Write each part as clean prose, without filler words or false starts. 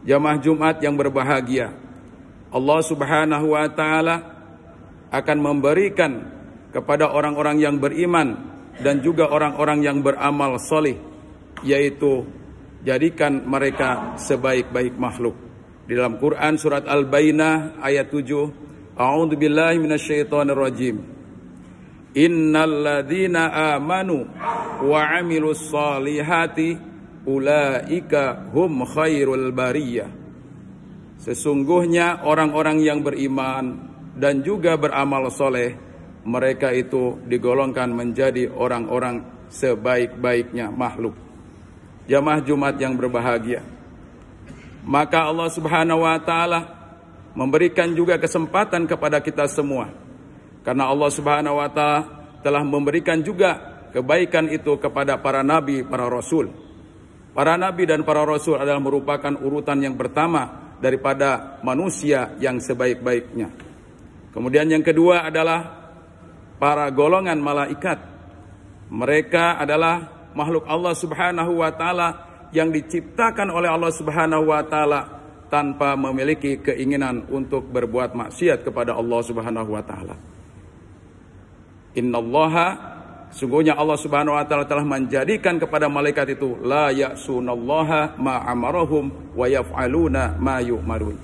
Jamaah Jumat yang berbahagia, Allah Subhanahu wa taala akan memberikan kepada orang-orang yang beriman dan juga orang-orang yang beramal soleh, yaitu jadikan mereka sebaik-baik makhluk. Di dalam Quran surat Al-Bayyinah ayat 7, A'udzubillahi minasyaitonirrajim. Innal ladzina amanu wa 'amilus solihati ulaika hum khairul bariyah. Sesungguhnya orang-orang yang beriman dan juga beramal soleh, mereka itu digolongkan menjadi orang-orang sebaik-baiknya makhluk. Jamaah Jumat yang berbahagia, maka Allah Subhanahu wa taala memberikan juga kesempatan kepada kita semua, karena Allah Subhanahu wa taala telah memberikan juga kebaikan itu kepada para nabi, para rasul. Para nabi dan para rasul adalah merupakan urutan yang pertama daripada manusia yang sebaik-baiknya. Kemudian yang kedua adalah para golongan malaikat. Mereka adalah makhluk Allah Subhanahu wa taala yang diciptakan oleh Allah Subhanahu wa taala tanpa memiliki keinginan untuk berbuat maksiat kepada Allah Subhanahu wa taala. Innallaha, sungguhnya Allah Subhanahu wa taala telah menjadikan kepada malaikat itu la ya'sunallaha ma amarahum wa yaf'aluna ma yu'marun.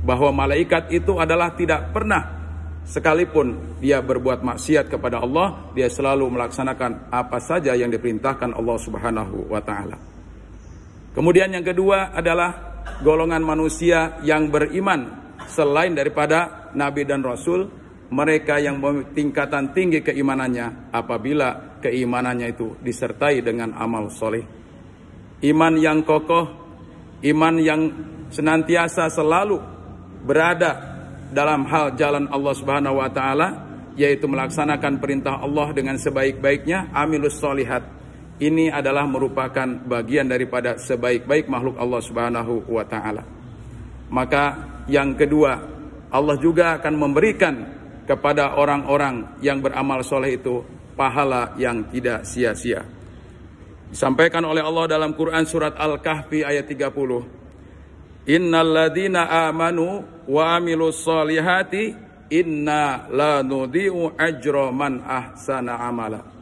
Bahwa malaikat itu adalah tidak pernah sekalipun dia berbuat maksiat kepada Allah, dia selalu melaksanakan apa saja yang diperintahkan Allah Subhanahu wa taala. Kemudian yang kedua adalah golongan manusia yang beriman selain daripada nabi dan rasul, mereka yang tingkatan tinggi keimanannya apabila keimanannya itu disertai dengan amal soleh. Iman yang kokoh, iman yang senantiasa selalu berada dalam hal jalan Allah Subhanahu wa taala, yaitu melaksanakan perintah Allah dengan sebaik-baiknya, amilus solihat. Ini adalah merupakan bagian daripada sebaik-baik makhluk Allah Subhanahu wa taala. Maka yang kedua, Allah juga akan memberikan kepada orang-orang yang beramal soleh itu pahala yang tidak sia-sia. Disampaikan oleh Allah dalam Quran surat Al-Kahfi ayat 30. Innal ladzina amanu wa amilus solihati inna la nudhi'u ajra man ahsana amala.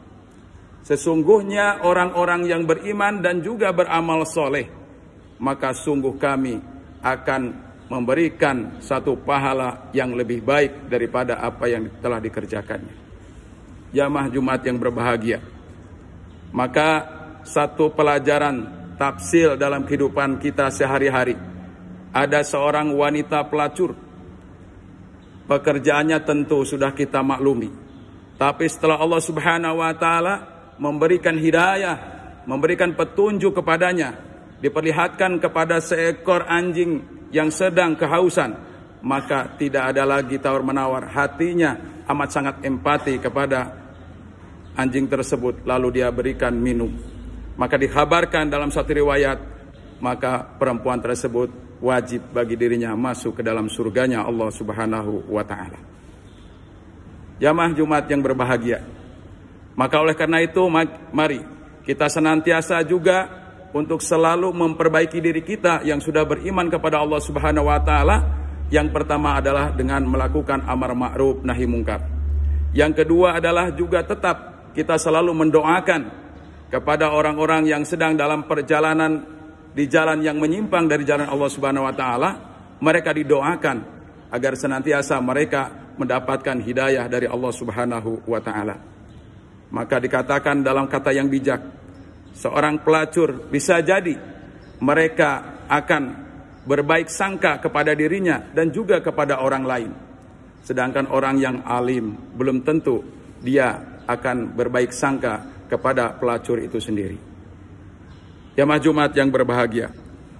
Sesungguhnya orang-orang yang beriman dan juga beramal soleh, maka sungguh kami akan memberikan satu pahala yang lebih baik daripada apa yang telah dikerjakannya. Jamaah Jumat yang berbahagia, maka satu pelajaran tafsil dalam kehidupan kita sehari-hari. Ada seorang wanita pelacur, pekerjaannya tentu sudah kita maklumi, tapi setelah Allah Subhanahu wa taala memberikan hidayah, memberikan petunjuk kepadanya, diperlihatkan kepada seekor anjing yang sedang kehausan, maka tidak ada lagi tawar-menawar, hatinya amat sangat empati kepada anjing tersebut, lalu dia berikan minum. Maka dikhabarkan dalam satu riwayat, maka perempuan tersebut wajib bagi dirinya masuk ke dalam surganya Allah Subhanahu wa taala. Jamaah Jumat yang berbahagia, maka oleh karena itu mari kita senantiasa juga untuk selalu memperbaiki diri kita yang sudah beriman kepada Allah Subhanahu wa taala. Yang pertama adalah dengan melakukan amar ma'ruf nahi mungkar. Yang kedua adalah juga tetap kita selalu mendoakan kepada orang-orang yang sedang dalam perjalanan di jalan yang menyimpang dari jalan Allah Subhanahu wa taala. Mereka didoakan agar senantiasa mereka mendapatkan hidayah dari Allah Subhanahu wa taala. Maka dikatakan dalam kata yang bijak, seorang pelacur bisa jadi mereka akan berbaik sangka kepada dirinya dan juga kepada orang lain. Sedangkan orang yang alim belum tentu dia akan berbaik sangka kepada pelacur itu sendiri. Jamaah Jumat yang berbahagia,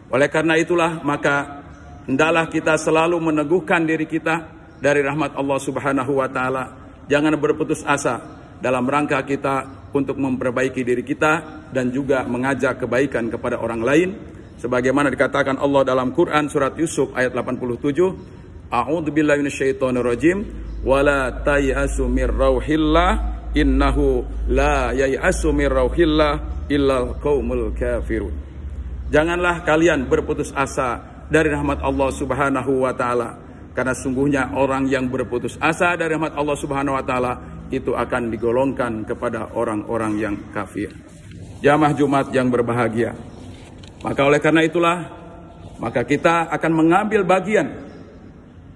oleh karena itulah maka hendaklah kita selalu meneguhkan diri kita dari rahmat Allah Subhanahu wa taala. Jangan berputus asa dalam rangka kita untuk memperbaiki diri kita dan juga mengajak kebaikan kepada orang lain. Sebagaimana dikatakan Allah dalam Quran surat Yusuf ayat 87, A'udzubillahi minasyaitonirrajim, wala tayasu mir rauhillah innahu la yayasu mir rauhillah illal qaumul kafirun. Janganlah kalian berputus asa dari rahmat Allah Subhanahu wa taala. Karena sungguhnya orang yang berputus asa dari rahmat Allah Subhanahu wa taala itu akan digolongkan kepada orang-orang yang kafir. Jamaah Jumat yang berbahagia. Maka oleh karena itulah, maka kita akan mengambil bagian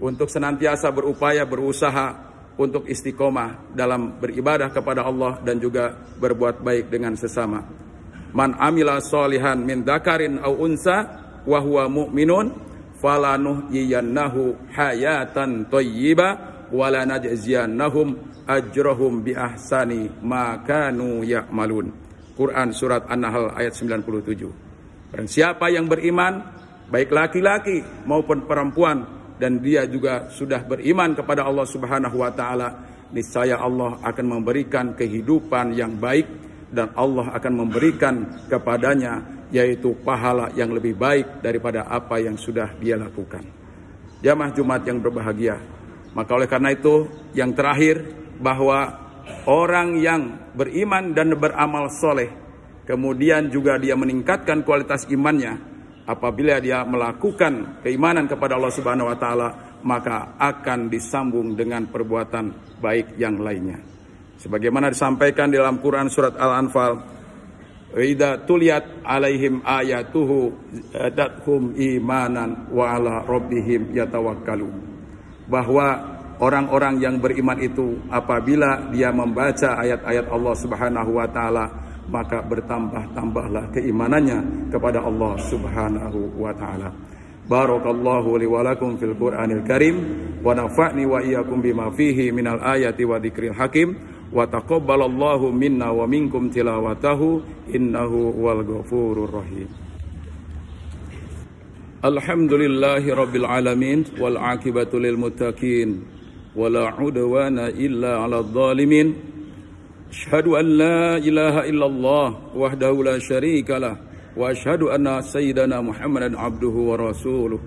untuk senantiasa berupaya, berusaha untuk istiqomah dalam beribadah kepada Allah dan juga berbuat baik dengan sesama. Man amila sholihan min dzakarin aw unsa wa huwa mu'minun falanuhyiyannahu hayatan thayyibah wa lanajziyannahum ajrahum bi ahsani ma kanu ya'malun. Quran surat An-Nahl ayat 97. Barang siapa yang beriman, baik laki-laki maupun perempuan, dan dia juga sudah beriman kepada Allah Subhanahu wa taala, niscaya Allah akan memberikan kehidupan yang baik dan Allah akan memberikan kepadanya yaitu pahala yang lebih baik daripada apa yang sudah dia lakukan. Jamaah Jumat yang berbahagia. Maka oleh karena itu yang terakhir, bahwa orang yang beriman dan beramal soleh kemudian juga dia meningkatkan kualitas imannya, apabila dia melakukan keimanan kepada Allah Subhanahu wa taala, maka akan disambung dengan perbuatan baik yang lainnya. Sebagaimana disampaikan dalam Quran surat Al-Anfal, "Idza tuliyat 'alaihim ayatuhu zadathum imanan wa 'ala rabbihim yatawakkalun." Bahwa orang-orang yang beriman itu apabila dia membaca ayat-ayat Allah Subhanahu wa taala, maka bertambah-tambahlah keimanannya kepada Allah Subhanahu wa taala. Barakallahu li wa lakum fil Qur'anil Karim wa nafa'ni wa iyyakum bima fihi minal ayati wa dzikril hakim wa taqabbalallahu minna wa minkum tilawatahu innahu wal ghafurur rahim. Alhamdulillahi rabbil alamin wal aqibatu lil muttaqin wala udwana illa 'alal zalimin. Asyhadu an la ilaha illallah wahdahu la syarika lah wa asyhadu anna sayyidana Muhammadan abduhu wa rasuluh.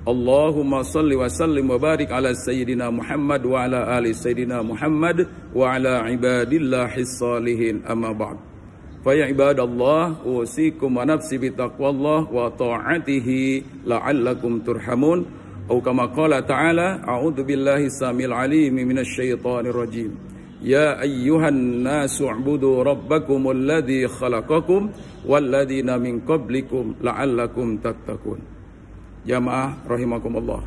Allahumma salli wa sallim wa barik ala sayyidina Muhammad wa ala ali sayyidina Muhammad wa ala ibadillahis salihin, amma ba'd. Fa ya ibadallah, usikum wa nafsi bi taqwallah wa ta'atihi la'allakum turhamun. Atau kama qala ta'ala, a'udzu billahi samil alim minasy syaithanir rajim. Ya ayyuhan nasu u'budu rabbakumul ladzi khalaqakum walladzina min qablikum la'allakum tattaqun. Jamaah rahimakumullah.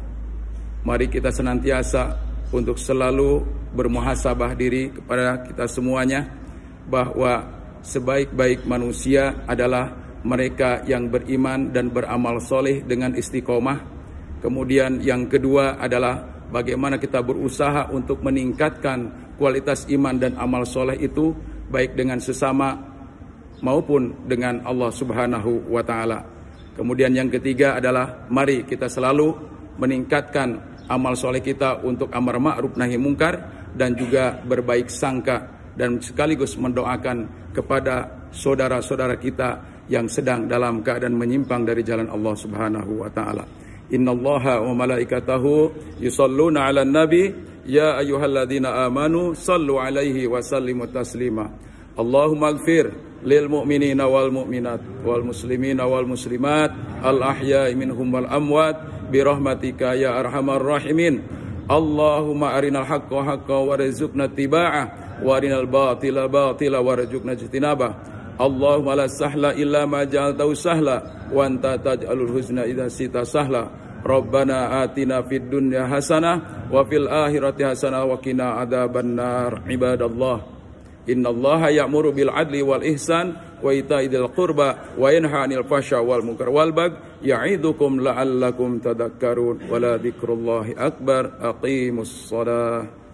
Mari kita senantiasa untuk selalu bermuhasabah diri kepada kita semuanya, bahwa sebaik-baik manusia adalah mereka yang beriman dan beramal soleh dengan istiqomah. Kemudian yang kedua adalah bagaimana kita berusaha untuk meningkatkan kualitas iman dan amal soleh itu, baik dengan sesama maupun dengan Allah Subhanahu wa ta'ala. Kemudian yang ketiga adalah mari kita selalu meningkatkan amal soleh kita untuk amar ma'ruf nahi mungkar dan juga berbaik sangka, dan sekaligus mendoakan kepada saudara-saudara kita yang sedang dalam keadaan menyimpang dari jalan Allah Subhanahu wa ta'ala. Innallaha wa malaikatahu yusalluna 'alan nabi ya ayyuhalladzina amanu sallu 'alaihi wa sallimu taslima. Allahumma ighfir lil mu'minina wal mu'minat wal muslimina wal muslimat al ahya'i minhum wal amwat bi rahmatika ya arhamar rahimin. Allahumma arinal haqqa haqqan warzuqna ittiba'ah wa arinal batila batila warzuqna ijtinabah. Allahumma la sahla illa ma ja'altahu sahla wa anta taj'alul huzna idza sita sahla. Rabbana atina fid dunya hasanah wa fil akhirati hasanah wa qina adzabannar. Ibadallah, innallaha ya'muru bil adli wal ihsan wa ita'i dzil qurba wa yanha 'anil fahsya wal munkar wal baghi ya'idukum la'allakum tadhakkarun. Wa la dzikrullahi akbar. Aqimus shalah.